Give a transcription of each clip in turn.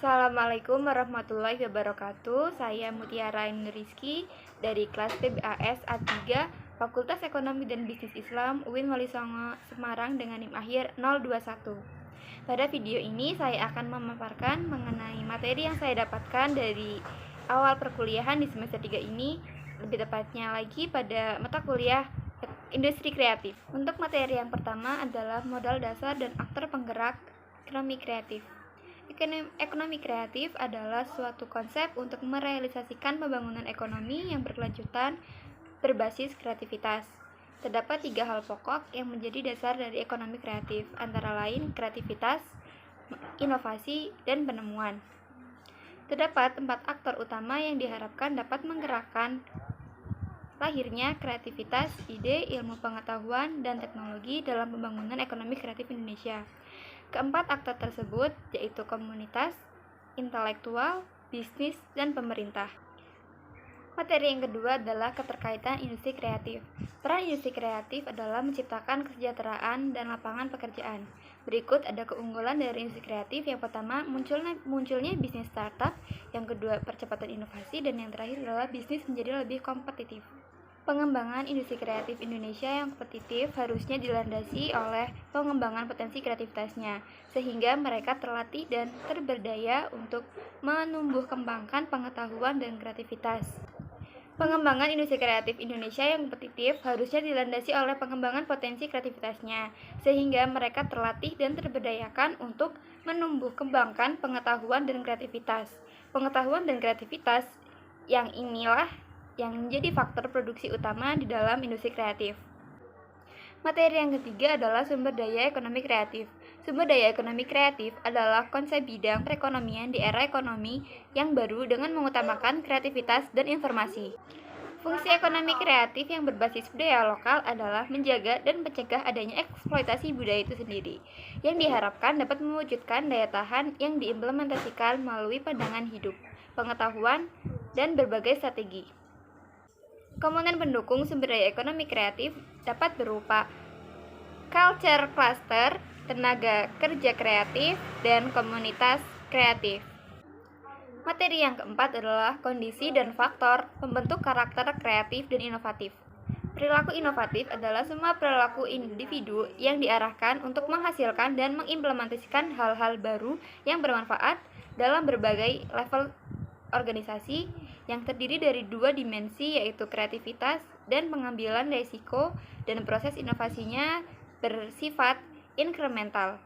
Assalamualaikum warahmatullahi wabarakatuh. Saya Mutiara Rizky dari kelas PBAS A3 Fakultas Ekonomi dan Bisnis Islam UIN Wali Songo Semarang dengan NIM akhir 021. Pada video ini saya akan memaparkan mengenai materi yang saya dapatkan dari awal perkuliahan di semester 3 ini, lebih tepatnya lagi pada mata kuliah Industri Kreatif. Untuk materi yang pertama adalah modal dasar dan aktor penggerak ekonomi kreatif. Ekonomi kreatif adalah suatu konsep untuk merealisasikan pembangunan ekonomi yang berkelanjutan berbasis kreativitas. Terdapat 3 hal pokok yang menjadi dasar dari ekonomi kreatif, antara lain kreativitas, inovasi, dan penemuan. Terdapat 4 aktor utama yang diharapkan dapat menggerakkan lahirnya kreativitas, ide, ilmu pengetahuan, dan teknologi dalam pembangunan ekonomi kreatif Indonesia. Keempat aktor tersebut yaitu komunitas, intelektual, bisnis, dan pemerintah. Materi yang kedua adalah keterkaitan industri kreatif. Peran industri kreatif adalah menciptakan kesejahteraan dan lapangan pekerjaan. Berikut ada keunggulan dari industri kreatif. Yang pertama, munculnya bisnis startup. Yang kedua, percepatan inovasi. Dan yang terakhir adalah bisnis menjadi lebih kompetitif. Pengembangan industri kreatif Indonesia yang kompetitif harusnya dilandasi oleh pengembangan potensi kreativitasnya, sehingga mereka terlatih dan terberdaya untuk menumbuh kembangkan pengetahuan dan kreativitas. Pengembangan industri kreatif Indonesia yang kompetitif harusnya dilandasi oleh pengembangan potensi kreativitasnya, sehingga mereka terlatih dan terberdayakan untuk menumbuh kembangkan pengetahuan dan kreativitas. Pengetahuan dan kreativitas yang inilah yang menjadi faktor produksi utama di dalam industri kreatif. Materi yang ketiga adalah sumber daya ekonomi kreatif. Sumber daya ekonomi kreatif adalah konsep bidang perekonomian di era ekonomi yang baru dengan mengutamakan kreativitas dan informasi. Fungsi ekonomi kreatif yang berbasis budaya lokal adalah menjaga dan mencegah adanya eksploitasi budaya itu sendiri, yang diharapkan dapat mewujudkan daya tahan yang diimplementasikan melalui pandangan hidup, pengetahuan, dan berbagai strategi. Komponen pendukung sumber daya ekonomi kreatif dapat berupa culture cluster, tenaga kerja kreatif, dan komunitas kreatif. Materi yang keempat adalah kondisi dan faktor pembentuk karakter kreatif dan inovatif. Perilaku inovatif adalah semua perilaku individu yang diarahkan untuk menghasilkan dan mengimplementasikan hal-hal baru yang bermanfaat dalam berbagai level organisasi, yang terdiri dari 2 dimensi, yaitu kreativitas dan pengambilan risiko, dan proses inovasinya bersifat inkremental.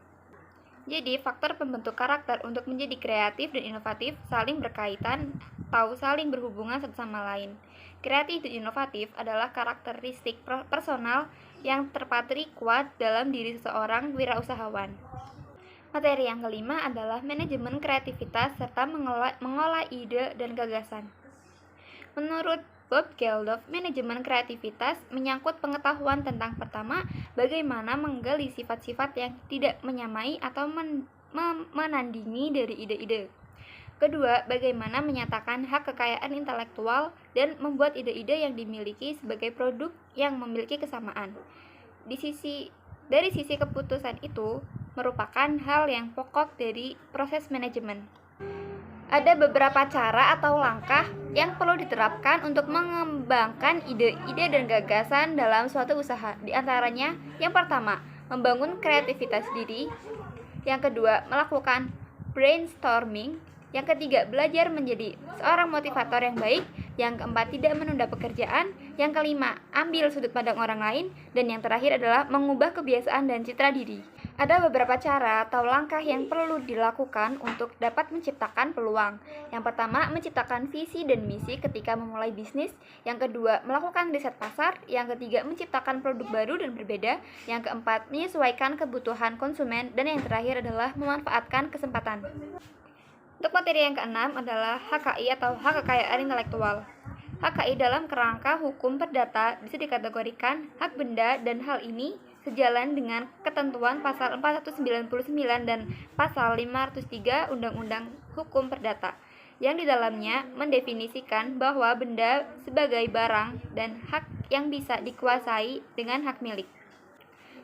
Jadi, faktor pembentuk karakter untuk menjadi kreatif dan inovatif saling berkaitan atau saling berhubungan satu sama lain. Kreatif dan inovatif adalah karakteristik personal yang terpatri kuat dalam diri seseorang wirausahawan. Materi yang kelima adalah manajemen kreativitas serta mengolah ide dan gagasan. Menurut Bob Geldof, manajemen kreativitas menyangkut pengetahuan tentang pertama, bagaimana menggali sifat-sifat yang tidak menyamai atau menandingi dari ide-ide. Kedua, bagaimana menyatakan hak kekayaan intelektual dan membuat ide-ide yang dimiliki sebagai produk yang memiliki kesamaan. Dari sisi keputusan itu merupakan hal yang pokok dari proses manajemen. Ada beberapa cara atau langkah yang perlu diterapkan untuk mengembangkan ide-ide dan gagasan dalam suatu usaha. Di antaranya, yang pertama, membangun kreativitas diri. Yang kedua, melakukan brainstorming. Yang ketiga, belajar menjadi seorang motivator yang baik. Yang keempat, tidak menunda pekerjaan. Yang kelima, ambil sudut pandang orang lain. Dan yang terakhir adalah mengubah kebiasaan dan citra diri. Ada beberapa cara atau langkah yang perlu dilakukan untuk dapat menciptakan peluang. Yang pertama, menciptakan visi dan misi ketika memulai bisnis. Yang kedua, melakukan riset pasar. Yang ketiga, menciptakan produk baru dan berbeda. Yang keempat, menyesuaikan kebutuhan konsumen. Dan yang terakhir adalah memanfaatkan kesempatan. Untuk materi yang keenam adalah HKI atau hak kekayaan intelektual. HKI dalam kerangka hukum perdata bisa dikategorikan hak benda, dan hal ini sejalan dengan ketentuan pasal 499 dan pasal 503 Undang-Undang Hukum Perdata, yang di dalamnya mendefinisikan bahwa benda sebagai barang dan hak yang bisa dikuasai dengan hak milik.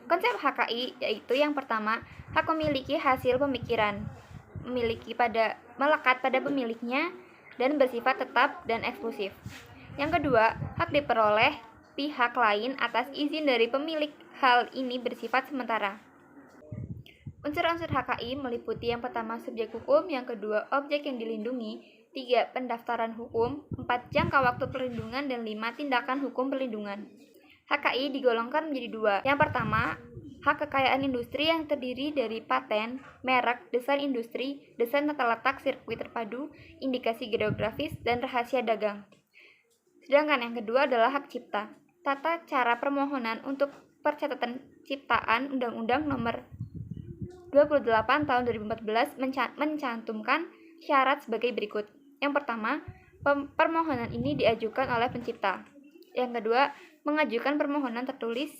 Konsep HKI yaitu yang pertama, hak memiliki hasil pemikiran. melekat pada pemiliknya dan bersifat tetap dan eksklusif. Yang kedua, hak diperoleh pihak lain atas izin dari pemilik. Hal ini bersifat sementara. Unsur-unsur HKI meliputi yang pertama subjek hukum, yang kedua objek yang dilindungi, 3 pendaftaran hukum, 4 jangka waktu perlindungan, dan 5 tindakan hukum perlindungan. HKI digolongkan menjadi 2. Yang pertama, hak kekayaan industri yang terdiri dari paten, merek, desain industri, desain tata letak sirkuit terpadu, indikasi geografis, dan rahasia dagang. Sedangkan yang kedua adalah hak cipta. Tata cara permohonan untuk percatatan ciptaan Undang-Undang Nomor 28 Tahun 2014 mencantumkan syarat sebagai berikut. Yang pertama, permohonan ini diajukan oleh pencipta. Yang kedua, mengajukan permohonan tertulis.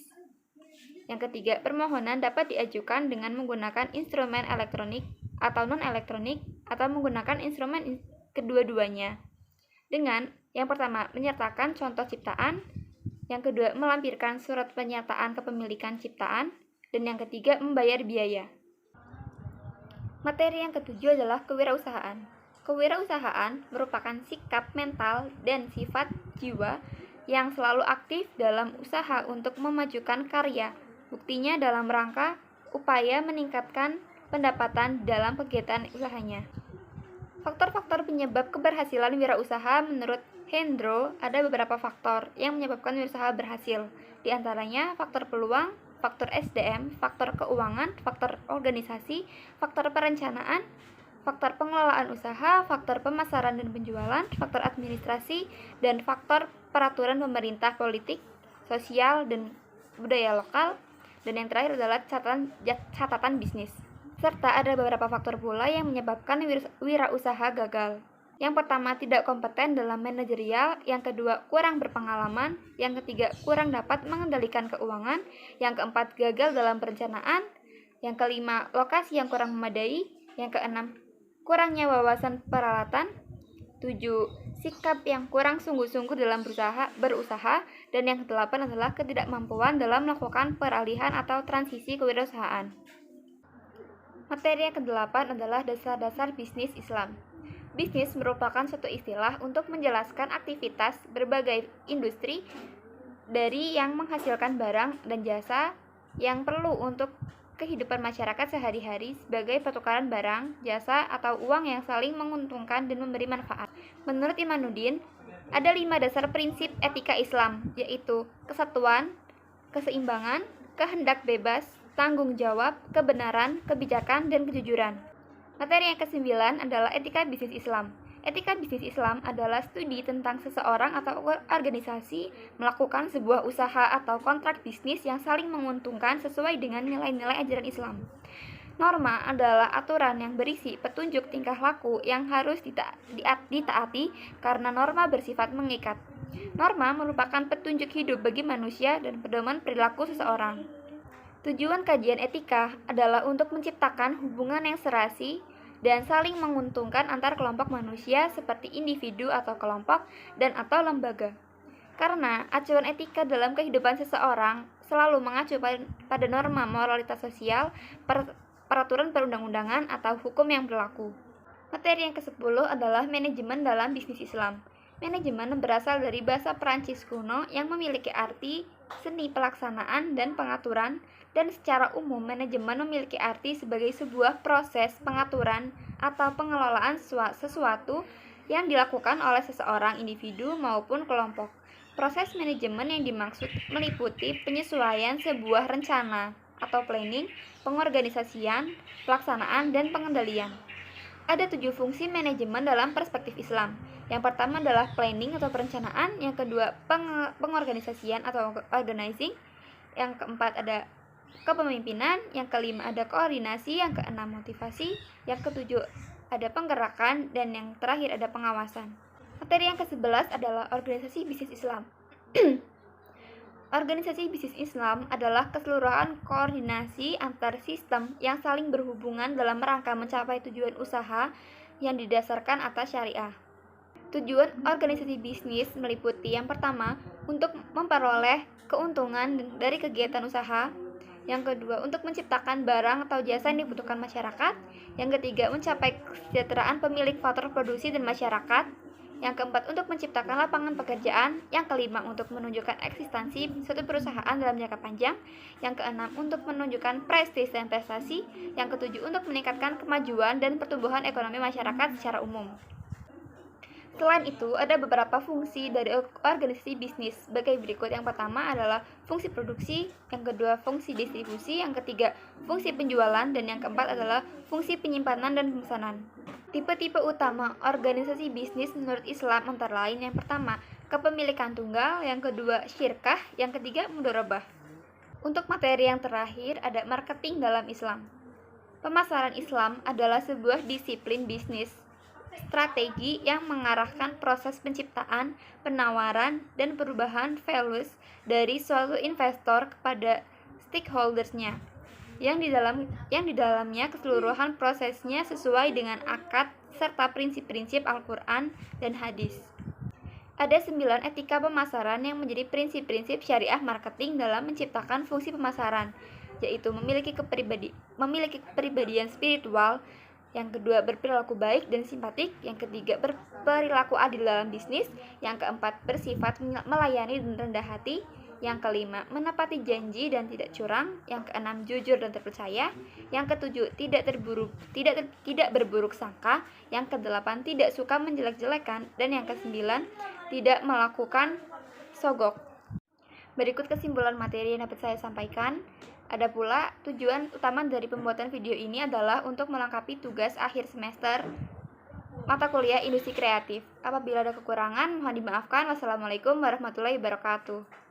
Yang ketiga, permohonan dapat diajukan dengan menggunakan instrumen elektronik atau non-elektronik atau menggunakan instrumen kedua-duanya. Dengan yang pertama, menyertakan contoh ciptaan. Yang kedua, melampirkan surat pernyataan kepemilikan ciptaan. Dan yang ketiga, membayar biaya. Materi yang ketujuh adalah kewirausahaan. Kewirausahaan merupakan sikap mental dan sifat jiwa yang selalu aktif dalam usaha untuk memajukan karya. Buktinya dalam rangka upaya meningkatkan pendapatan dalam kegiatan usahanya. Faktor-faktor penyebab keberhasilan wirausaha menurut Hendro ada beberapa faktor yang menyebabkan wirausaha berhasil. Di antaranya faktor peluang, faktor SDM, faktor keuangan, faktor organisasi, faktor perencanaan, faktor pengelolaan usaha, faktor pemasaran dan penjualan, faktor administrasi, dan faktor peraturan pemerintah, politik, sosial, dan budaya lokal. Dan yang terakhir adalah catatan bisnis. Serta ada beberapa faktor pula yang menyebabkan wirausaha gagal. Yang pertama, tidak kompeten dalam manajerial. Yang kedua, kurang berpengalaman. Yang ketiga, kurang dapat mengendalikan keuangan. Yang keempat, gagal dalam perencanaan. Yang kelima, lokasi yang kurang memadai. Yang keenam, kurangnya wawasan peralatan. 7. Sikap yang kurang sungguh-sungguh dalam berusaha. Dan yang kedelapan adalah ketidakmampuan dalam melakukan peralihan atau transisi kewirausahaan. Materi yang kedelapan adalah dasar-dasar bisnis Islam. Bisnis merupakan suatu istilah untuk menjelaskan aktivitas berbagai industri dari yang menghasilkan barang dan jasa yang perlu untuk kehidupan masyarakat sehari-hari sebagai pertukaran barang, jasa, atau uang yang saling menguntungkan dan memberi manfaat. Menurut Imanuddin, ada 5 dasar prinsip etika Islam, yaitu kesatuan, keseimbangan, kehendak bebas, tanggung jawab, kebenaran, kebijakan, dan kejujuran. Materi yang ke-9 adalah etika bisnis Islam. Etika bisnis Islam adalah studi tentang seseorang atau organisasi melakukan sebuah usaha atau kontrak bisnis yang saling menguntungkan sesuai dengan nilai-nilai ajaran Islam. Norma adalah aturan yang berisi petunjuk tingkah laku yang harus ditaati karena norma bersifat mengikat. Norma merupakan petunjuk hidup bagi manusia dan pedoman perilaku seseorang. Tujuan kajian etika adalah untuk menciptakan hubungan yang serasi dan saling menguntungkan antar kelompok manusia seperti individu atau kelompok dan atau lembaga. Karena acuan etika dalam kehidupan seseorang selalu mengacu pada norma moralitas sosial, peraturan perundang-undangan atau hukum yang berlaku. Materi yang ke-10 adalah manajemen dalam bisnis Islam. Manajemen berasal dari bahasa Perancis kuno yang memiliki arti seni pelaksanaan dan pengaturan, dan secara umum manajemen memiliki arti sebagai sebuah proses pengaturan atau pengelolaan sesuatu yang dilakukan oleh seseorang individu maupun kelompok. Proses manajemen yang dimaksud meliputi penyesuaian sebuah rencana atau planning, pengorganisasian, pelaksanaan, dan pengendalian. Ada 7 fungsi manajemen dalam perspektif Islam. Yang pertama adalah planning atau perencanaan, yang kedua pengorganisasian atau organizing, yang keempat ada kepemimpinan, yang kelima ada koordinasi, yang keenam motivasi, yang ketujuh ada penggerakan, dan yang terakhir ada pengawasan. Materi yang ke-11 adalah organisasi bisnis Islam. Organisasi bisnis Islam adalah keseluruhan koordinasi antar sistem yang saling berhubungan dalam rangka mencapai tujuan usaha yang didasarkan atas syariah. Tujuan organisasi bisnis meliputi yang pertama, untuk memperoleh keuntungan dari kegiatan usaha. Yang kedua, untuk menciptakan barang atau jasa yang dibutuhkan masyarakat. Yang ketiga, mencapai kesejahteraan pemilik faktor produksi dan masyarakat. Yang keempat, untuk menciptakan lapangan pekerjaan. Yang kelima, untuk menunjukkan eksistensi suatu perusahaan dalam jangka panjang. Yang keenam, untuk menunjukkan prestis dan prestasi. Yang ketujuh, untuk meningkatkan kemajuan dan pertumbuhan ekonomi masyarakat secara umum. Selain itu, ada beberapa fungsi dari organisasi bisnis sebagai berikut. Yang pertama adalah fungsi produksi, yang kedua fungsi distribusi, yang ketiga fungsi penjualan, dan yang keempat adalah fungsi penyimpanan dan pemesanan. Tipe-tipe utama organisasi bisnis menurut Islam antara lain yang pertama, kepemilikan tunggal, yang kedua syirkah, yang ketiga mudharabah. Untuk materi yang terakhir ada marketing dalam Islam. Pemasaran Islam adalah sebuah disiplin bisnis strategi yang mengarahkan proses penciptaan, penawaran, dan perubahan values dari suatu investor kepada stakeholdersnya, yang di dalamnya keseluruhan prosesnya sesuai dengan akad serta prinsip-prinsip Al-Quran dan hadis. Ada 9 etika pemasaran yang menjadi prinsip-prinsip syariah marketing dalam menciptakan fungsi pemasaran, yaitu memiliki kepribadian spiritual, yang kedua berperilaku baik dan simpatik, yang ketiga berperilaku adil dalam bisnis, yang keempat bersifat melayani dan rendah hati, yang kelima menepati janji dan tidak curang, yang keenam jujur dan terpercaya, yang ketujuh tidak berburuk sangka, yang kedelapan tidak suka menjelek-jelekan, dan yang kesembilan tidak melakukan sogok. Berikut kesimpulan materi yang dapat saya sampaikan. Ada pula, tujuan utama dari pembuatan video ini adalah untuk melengkapi tugas akhir semester mata kuliah industri kreatif. Apabila ada kekurangan, mohon dimaafkan. Wassalamualaikum warahmatullahi wabarakatuh.